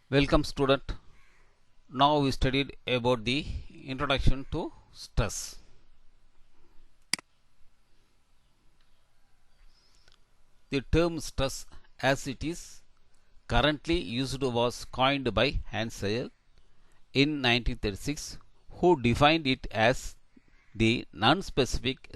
Welcome student. Now we studied about the introduction to stress. The term stress as it is currently used was coined by Hans Selye in 1936, who defined it as the non-specific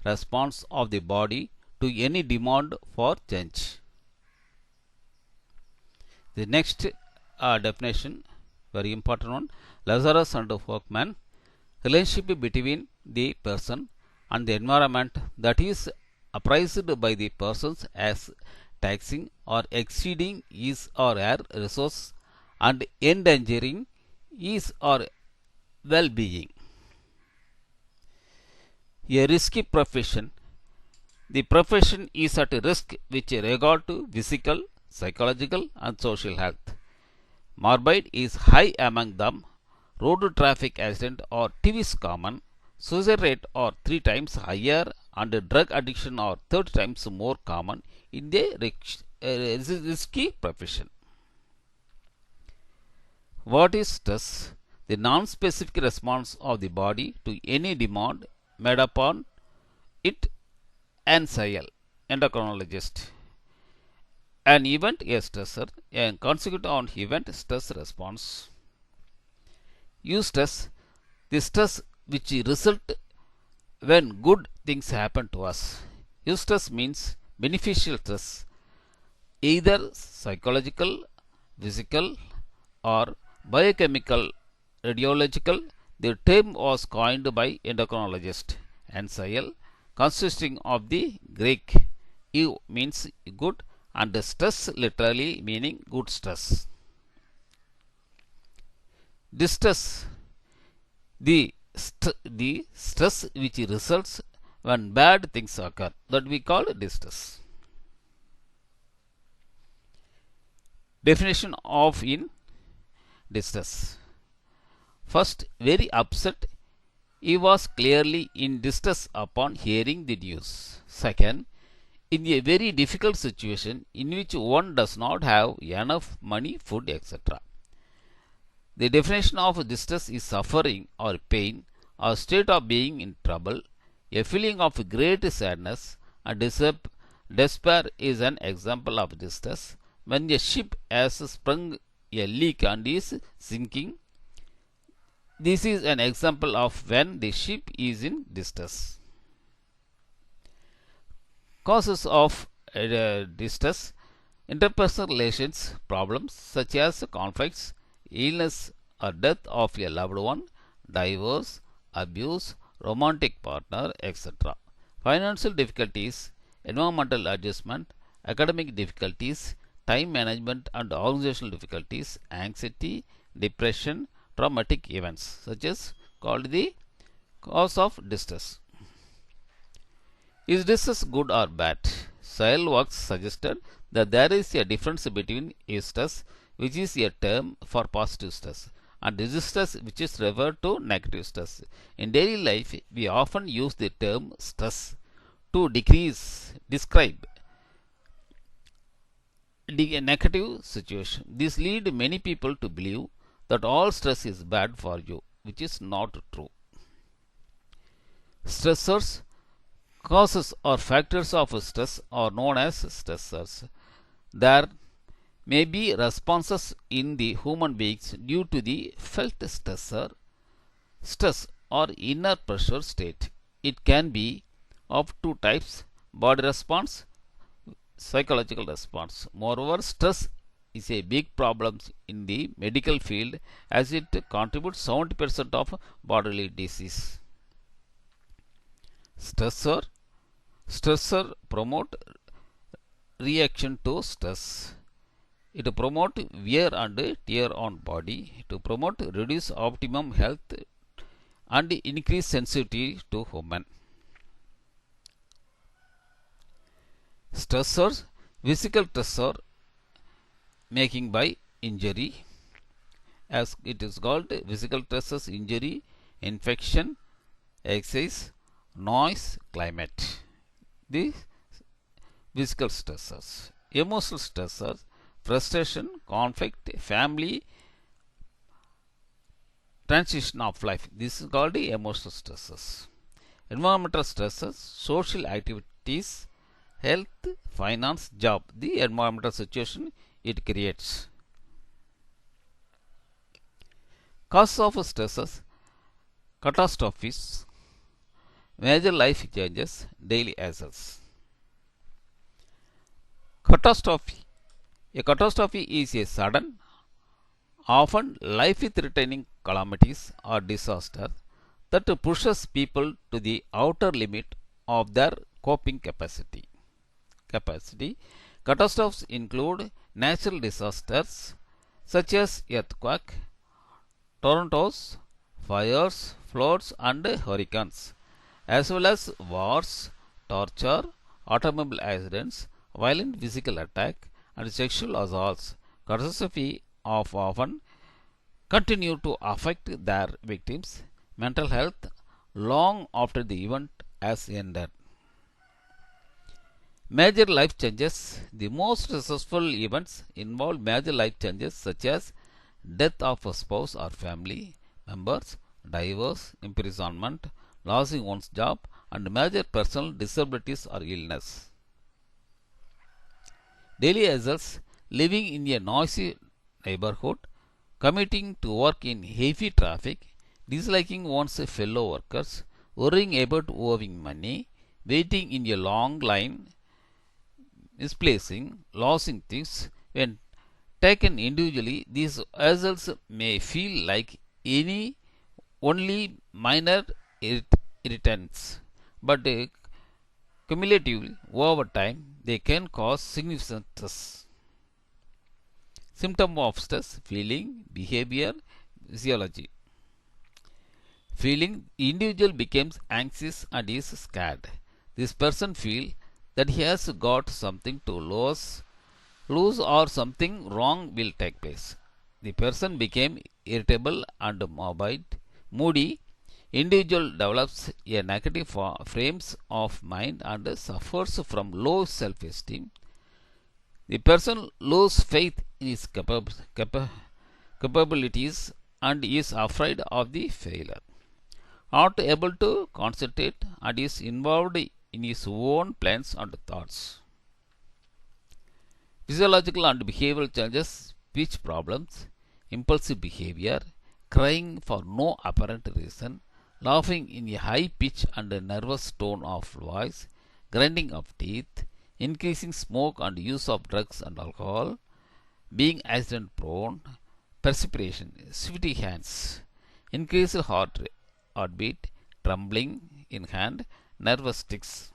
response of the body to any demand for change. The next definition, very important one, Lazarus and Folkman, relationship between the person and the environment that is appraised by the persons as taxing or exceeding his or her resource and endangering his or well-being. A risky profession. The profession is at risk with regard to physical, psychological and social health. Morbid is high among them. Road traffic accident or TVs common. Suicide rate are 3 times higher and drug addiction are 30 times more common in the risky profession. What is stress? The non-specific response of the body to any demand made upon it. An endocrinologist. An event a stressor, a consequent on event stress response. Eustress, the stress which result when good things happen to us. Eustress means beneficial stress, either psychological, physical, or biochemical, radiological. The term was coined by endocrinologist Ansel, consisting of the Greek eu means good and stress literally meaning good stress. Distress, the stress which results when bad things occur, that we call distress. Definition of in distress. First, very upset, he was clearly in distress upon hearing the news. Second, in a very difficult situation in which one does not have enough money, food, etc. The definition of distress is suffering or pain or state of being in trouble. A feeling of great sadness and despair is an example of distress. When a ship has sprung a leak and is sinking, this is an example of when the ship is in distress. Causes of distress: interpersonal relations problems such as conflicts, illness or death of a loved one, divorce, abuse, romantic partner, etc. Financial difficulties, environmental adjustment, academic difficulties, time management and organizational difficulties, anxiety, depression, traumatic events, such as called the cause of distress. Is distress good or bad? Searle works suggested that there is a difference between eustress, which is a term for positive stress, and distress, which is referred to negative stress. In daily life, we often use the term stress to describe a negative situation. This leads many people to believe that all stress is bad for you, which is not true. Stressors, causes or factors of stress are known as stressors. There may be responses in the human beings due to the felt stress or inner pressure state. It can be of two types: body response, psychological response. Moreover, stress is a big problem in the medical field as it contributes 70% of bodily disease. Stressor promote reaction to stress. It promote wear and tear on body. To promote reduce optimum health and increase sensitivity to human. Stressors, physical stressor making by injury, as it is called physical stressors, injury, infection, exercise, noise, climate. The physical stressors. Emotional stressors, frustration, conflict, family, transition of life. This is called the emotional stresses. Environmental stresses, social activities, health, finance, job. The environmental situation it creates. Causes of stresses, catastrophes, major life changes, daily hassles. Catastrophe. A catastrophe is a sudden, often life-threatening calamities or disaster that pushes people to the outer limit of their coping capacity. Catastrophes include natural disasters such as earthquake, tornadoes, fires, floods, and hurricanes, as well as wars, torture, automobile accidents, violent physical attack, and sexual assaults. Catastrophe of often continue to affect their victims' mental health long after the event has ended. Major life changes. The most successful events involve major life changes such as death of a spouse or family members, divorce, imprisonment, losing one's job, and major personal disabilities or illness. Daily hassles, living in a noisy neighborhood, commuting to work in heavy traffic, disliking one's fellow workers, worrying about owing money, waiting in a long line, misplacing, losing things. When taken individually, these hassles may feel like any only minor irritants, but cumulatively over time they can cause significant stress. Symptom of stress, feeling, behavior, physiology. Feeling, the individual becomes anxious and is scared. This person feels that he has got something to lose or something wrong will take place. The person became irritable and moody. Individual develops a negative frames of mind and suffers from low self-esteem. The person loses faith in his capabilities and is afraid of the failure. Not able to concentrate and is involved in his own plans and thoughts. Physiological and behavioral changes, speech problems, impulsive behavior, crying for no apparent reason, laughing in a high pitch and a nervous tone of voice, grinding of teeth, increasing smoke and use of drugs and alcohol, being accident prone, perspiration, sweaty hands, increased heartbeat, trembling in hand, nervous tics.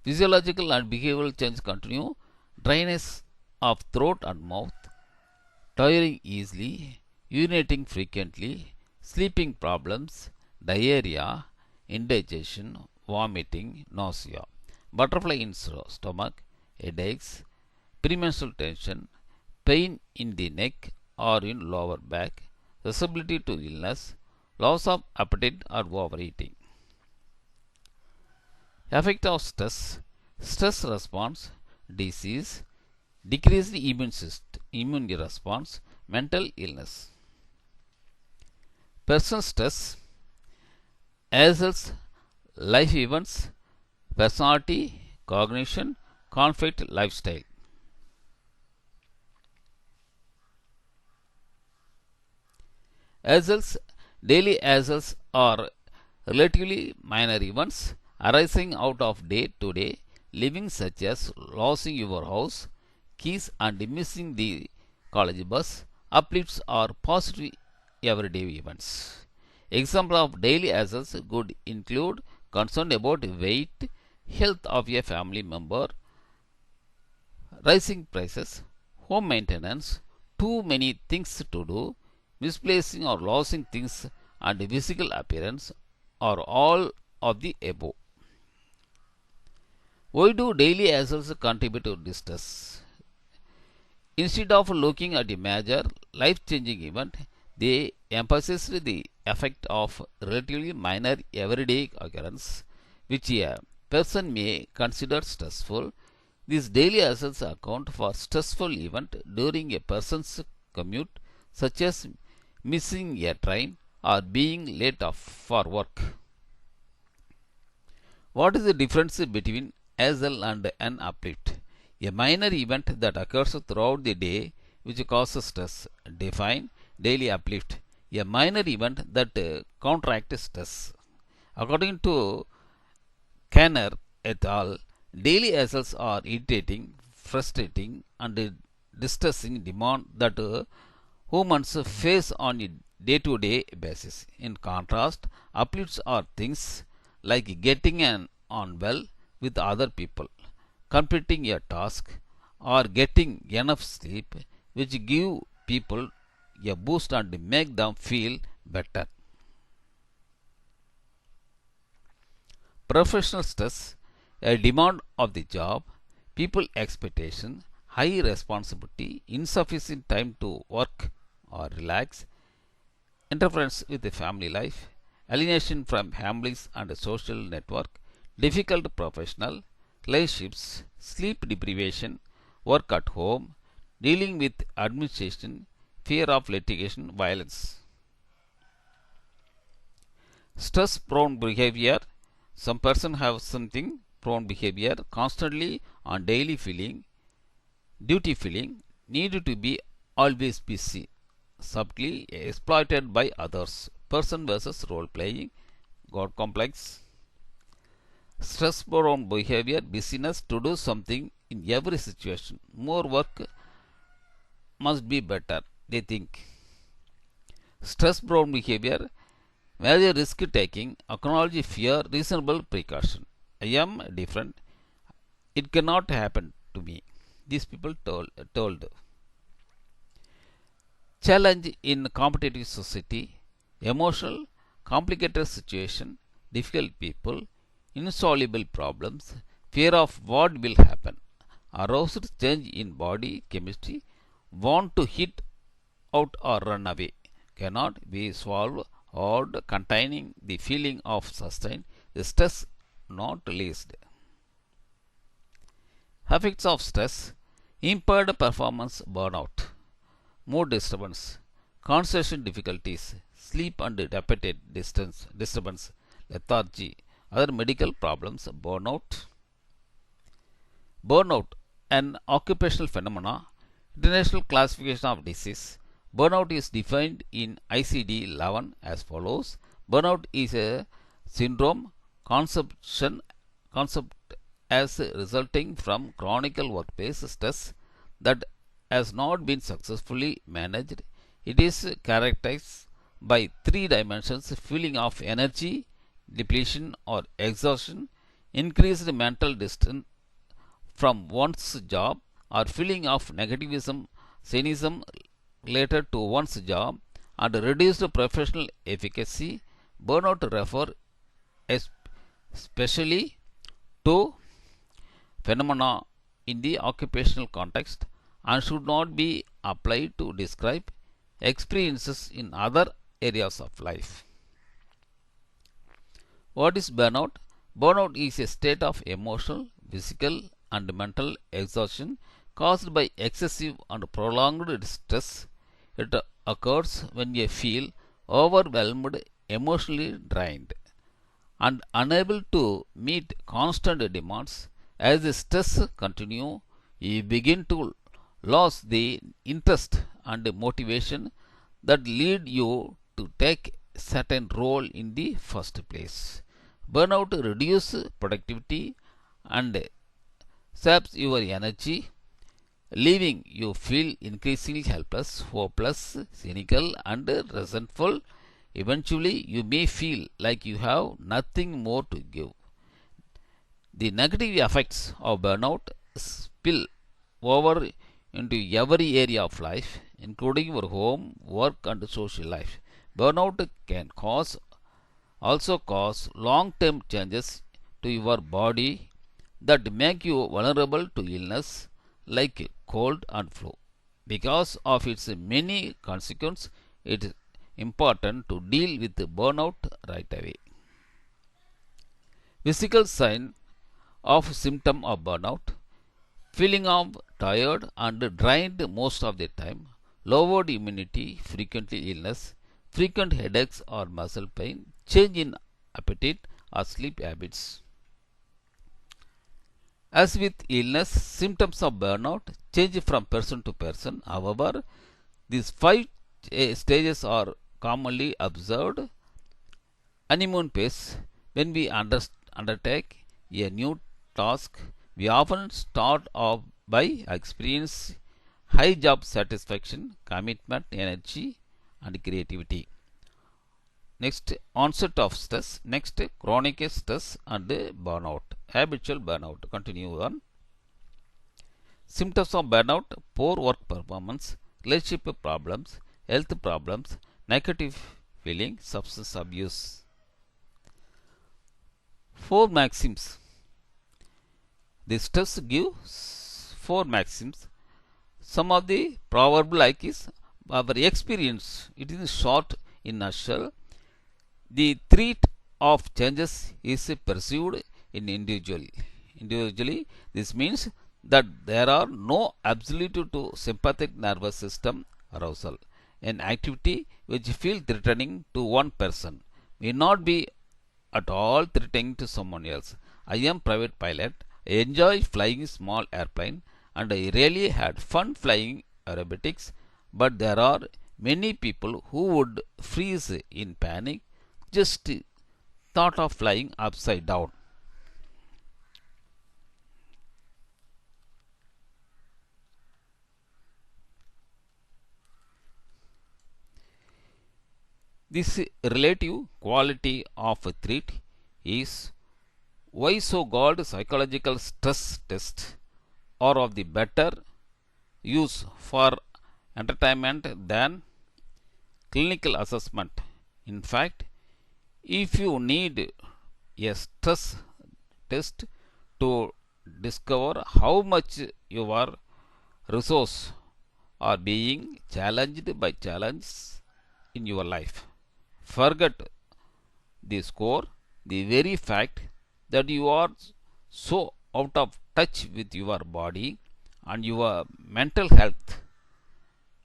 Physiological and behavioral changes continue, dryness of throat and mouth, tiring easily, urinating frequently, sleeping problems, diarrhea, indigestion, vomiting, nausea, butterfly in stomach, headaches, premenstrual tension, pain in the neck or in lower back, susceptibility to illness, loss of appetite or overeating. Effect of stress, stress response, disease, decreased immune response, mental illness. Personal stress, hassles, life events, personality, cognition, conflict, lifestyle. Hassles, daily hassles are relatively minor events arising out of day to day living, such as losing your house, keys, and missing the college bus. Uplifts are positive everyday events. Example of daily hassles could include concern about weight, health of a family member, rising prices, home maintenance, too many things to do, misplacing or losing things, and physical appearance are all of the above. Why do daily hassles contribute to distress? Instead of looking at a major life-changing event, they emphasize the effect of relatively minor everyday occurrence, which a person may consider stressful. These daily hassles account for stressful event during a person's commute, such as missing a train or being late for work. What is the difference between hassle and an uplift? A minor event that occurs throughout the day which causes stress. Define daily uplift. A minor event that counteracts stress. According to Kanner et al., daily hassles are irritating, frustrating, and distressing demand that humans face on a day-to-day basis. In contrast, uplifts are things like getting on well with other people, completing a task, or getting enough sleep, which give people a boost and make them feel better. Professional stress, a demand of the job, people expectation, high responsibility, insufficient time to work or relax, interference with the family life, alienation from families and social network, difficult professional relationships, sleep deprivation, work at home, dealing with administration, fear of litigation, violence. Stress prone behavior. Some person have something prone behavior, constantly on daily feeling, duty feeling, need to be always busy, subtly exploited by others. Person versus role playing, God complex. Stress prone behavior, busyness to do something in every situation. More work must be better, they think. Stress prone behavior, major risk taking, acknowledge fear, reasonable precaution. I am different. It cannot happen to me. These people told. Challenge in competitive society, emotional, complicated situation, difficult people, insoluble problems, fear of what will happen, aroused change in body chemistry, want to hit out or run away, cannot be solved or containing the feeling of sustain, the stress not released. Effects of stress, impaired performance, burnout, mood disturbance, concentration difficulties, sleep and appetite disturbance, lethargy, other medical problems, burnout. Burnout, an occupational phenomena, international classification of disease. Burnout is defined in ICD 11 as follows. Burnout is a syndrome concept as resulting from chronic workplace stress that has not been successfully managed. It is characterized by three dimensions: feeling of energy, depletion or exhaustion, increased mental distance from one's job, or feeling of negativism, cynicism related to one's job, and reduced professional efficacy. Burnout refer especially to phenomena in the occupational context and should not be applied to describe experiences in other areas of life. What is burnout? Burnout is a state of emotional, physical, and mental exhaustion caused by excessive and prolonged stress. It occurs when you feel overwhelmed, emotionally drained, and unable to meet constant demands. As the stress continues, you begin to lose the interest and motivation that lead you to take certain role in the first place. Burnout reduces productivity and saps your energy, leaving you feel increasingly helpless, hopeless, cynical, and resentful. Eventually, you may feel like you have nothing more to give. The negative effects of burnout spill over into every area of life, including your home, work, and social life. Burnout can also cause long-term changes to your body that make you vulnerable to illness like cold and flu. Because of its many consequences, it is important to deal with burnout right away. Physical sign of symptom of burnout. feeling of tired and drained most of the time, lowered immunity, frequently illness, frequent headaches or muscle pain, change in appetite or sleep habits. As with illness, symptoms of burnout change from person to person. However, these five stages are commonly observed. Honeymoon phase: when we undertake a new task, we often start off by experiencing high job satisfaction, commitment, energy, and creativity. Next, onset of stress. Next, chronic stress and burnout. Habitual burnout. Continue on. Symptoms of burnout: poor work performance, relationship problems, health problems, negative feeling, substance abuse. Four maxims. The stress gives four maxims. Some of the proverb like is our experience. It is short in nutshell. The threat of changes is perceived in individually. This means that there are no absolute to sympathetic nervous system arousal. An activity which feels threatening to one person may not be at all threatening to someone else. I am private pilot. I enjoy flying small airplane and I really had fun flying aerobatics, but there are many people who would freeze in panic just thought of flying upside down. This relative quality of a threat is why so called psychological stress tests are of the better use for entertainment than clinical assessment. In fact, if you need a stress test to discover how much your resource are being challenged by challenges in your life, forget the score. The very fact that you are so out of touch with your body and your mental health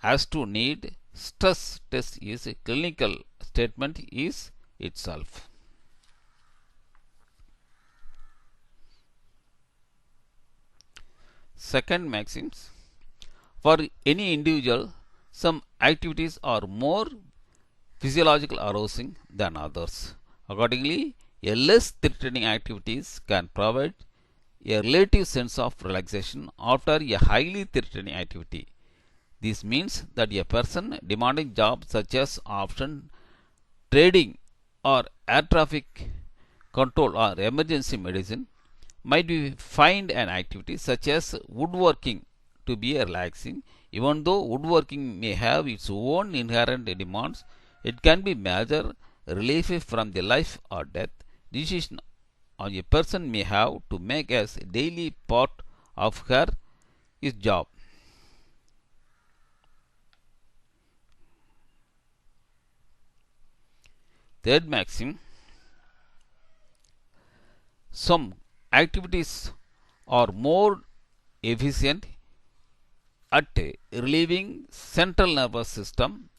as to need stress test is a clinical statement is itself. Second maxims: for any individual, some activities are more physiological arousing than others. Accordingly, a less threatening activities can provide a relative sense of relaxation after a highly threatening activity. This means that a person demanding jobs such as option trading or air traffic control or emergency medicine might be find an activity such as woodworking to be relaxing. Even though woodworking may have its own inherent demands, it can be major relief from the life or death decision on a person may have to make as a daily part of her his job. Third maxim: some activities are more efficient at relieving central nervous system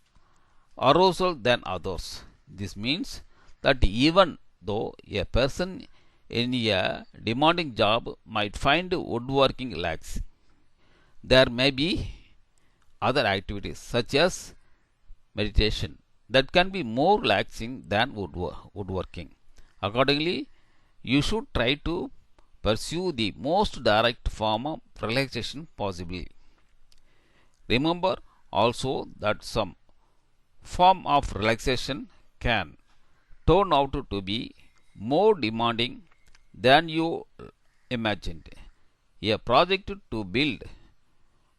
arousal than others. This means that even though a person in a demanding job might find woodworking relaxing, there may be other activities such as meditation that can be more relaxing than woodworking. Accordingly, you should try to pursue the most direct form of relaxation possible. Remember also that some form of relaxation can turn out to be more demanding than you imagined. A project to build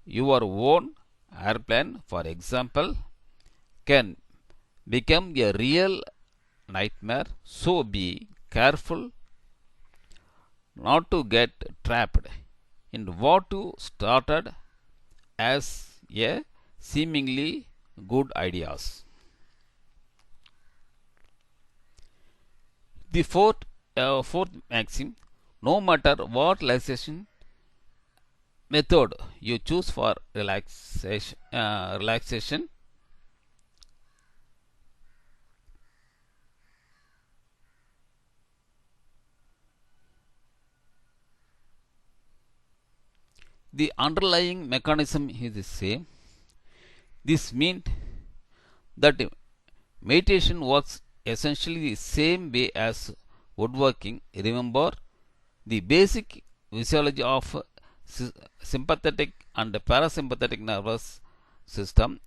your own airplane, for example, can become a real nightmare. So be careful not to get trapped in what you started as a seemingly good ideas. The fourth maxim: no matter what relaxation method you choose for relaxation. The underlying mechanism is the same. This means that meditation works essentially the same way as woodworking. Remember the basic physiology of sympathetic and parasympathetic nervous system.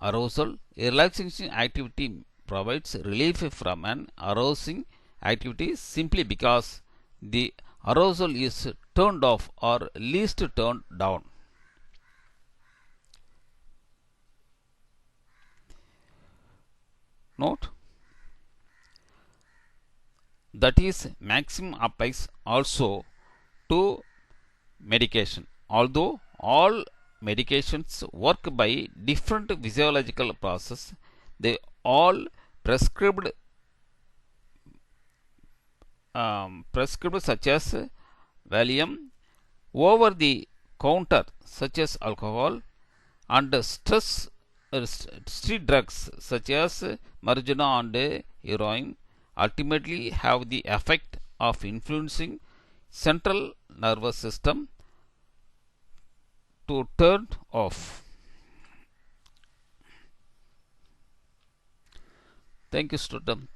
Arousal. A relaxation activity provides relief from an arousing activity simply because the arousal is turned off or least turned down. Note that is maximum applies also to medication. Although all medications work by different physiological process, they all prescribed prescribed such as Valium, over the counter such as alcohol, and street drugs such as marijuana and heroin ultimately have the effect of influencing central nervous system to turn off. Thank you, student.